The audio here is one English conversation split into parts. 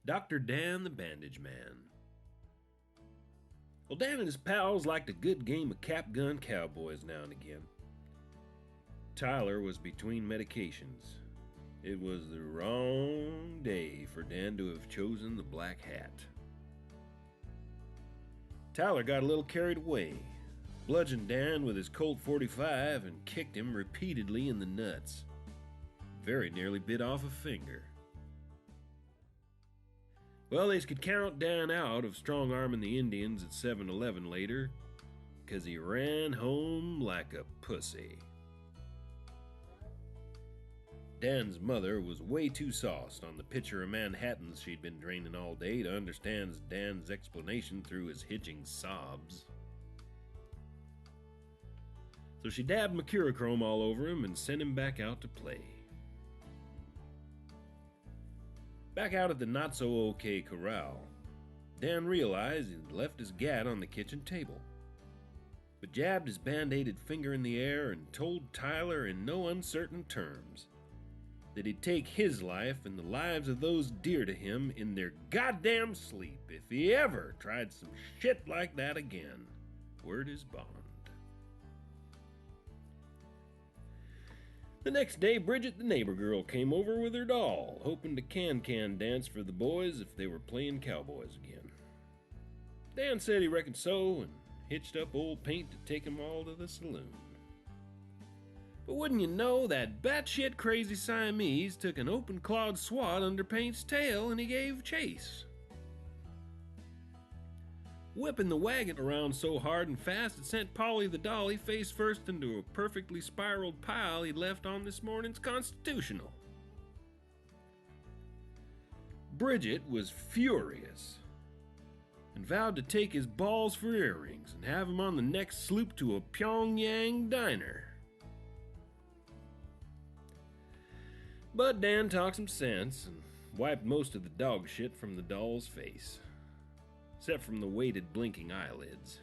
Dr. Dan the Bandage Man. Well, Dan and his pals liked a good game of cap gun cowboys now and again. Tyler was between medications. It was the wrong day for Dan to have chosen the black hat. Tyler got a little carried away, bludgeoned Dan with his Colt 45 and kicked him repeatedly in the nuts. Very nearly bit off a finger. Well, they could count Dan out of strong-arming the Indians at 7-Eleven later, 'cause he ran home like a pussy. Dan's mother was way too sauced on the pitcher of Manhattans she'd been draining all day to understand Dan's explanation through his hitching sobs. So she dabbed mercurochrome all over him and sent him back out to play. Back out at the not-so-okay corral, Dan realized he'd left his gat on the kitchen table, but jabbed his band-aided finger in the air and told Tyler in no uncertain terms that he'd take his life and the lives of those dear to him in their goddamn sleep if he ever tried some shit like that again. Word is bond. The next day, Bridget, the neighbor girl, came over with her doll, hoping to can-can dance for the boys if they were playing cowboys again. Dan said he reckoned so and hitched up old Paint to take 'em all to the saloon. But wouldn't you know, that batshit crazy Siamese took an open-clawed swat under Paint's tail and he gave chase, whipping the wagon around so hard and fast it sent Polly the dolly face first into a perfectly spiraled pile he'd left on this morning's Constitutional. Bridget was furious and vowed to take his balls for earrings and have him on the next sloop to a Pyongyang diner. But Dan talked some sense and wiped most of the dog shit from the doll's face, except from the weighted blinking eyelids.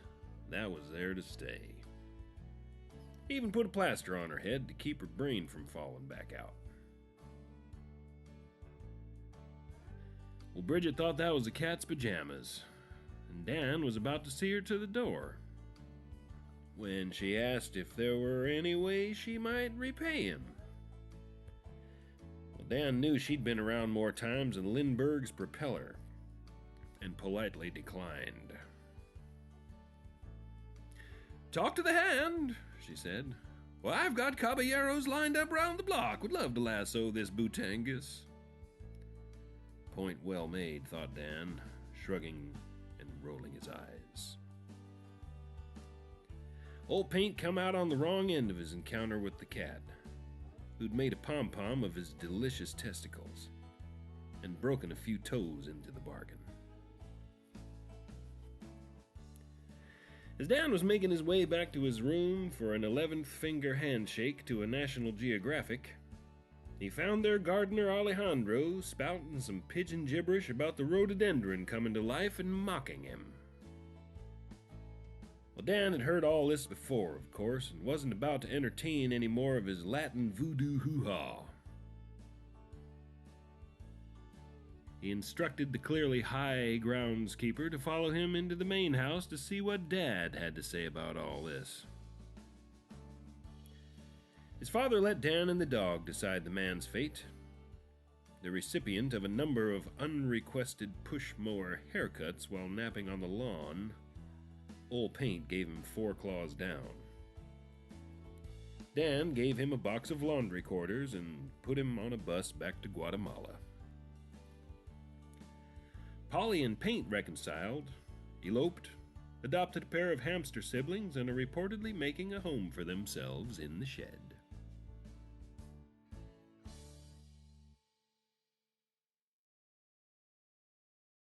That was there to stay. He even put a plaster on her head to keep her brain from falling back out. Well, Bridget thought that was the cat's pajamas, and Dan was about to see her to the door when she asked if there were any way she might repay him. Well, Dan knew she'd been around more times than Lindbergh's propeller, and politely declined. "Talk to the hand," she said. "Well, I've got caballeros lined up round the block. Would love to lasso this Butangus." Point well made, thought Dan, shrugging and rolling his eyes. Old Paint come out on the wrong end of his encounter with the cat, who'd made a pom-pom of his delicious testicles and broken a few toes into the bargain. As Dan was making his way back to his room for an 11th finger handshake to a National Geographic, he found their gardener Alejandro spouting some pigeon gibberish about the rhododendron coming to life and mocking him. Well, Dan had heard all this before, of course, and wasn't about to entertain any more of his Latin voodoo hoo-ha. He instructed the clearly high groundskeeper to follow him into the main house to see what Dad had to say about all this. His father let Dan and the dog decide the man's fate. The recipient of a number of unrequested push-mower haircuts while napping on the lawn, Old Paint gave him 4 claws down. Dan gave him a box of laundry quarters and put him on a bus back to Guatemala. Polly and Paint reconciled, eloped, adopted a pair of hamster siblings, and are reportedly making a home for themselves in the shed.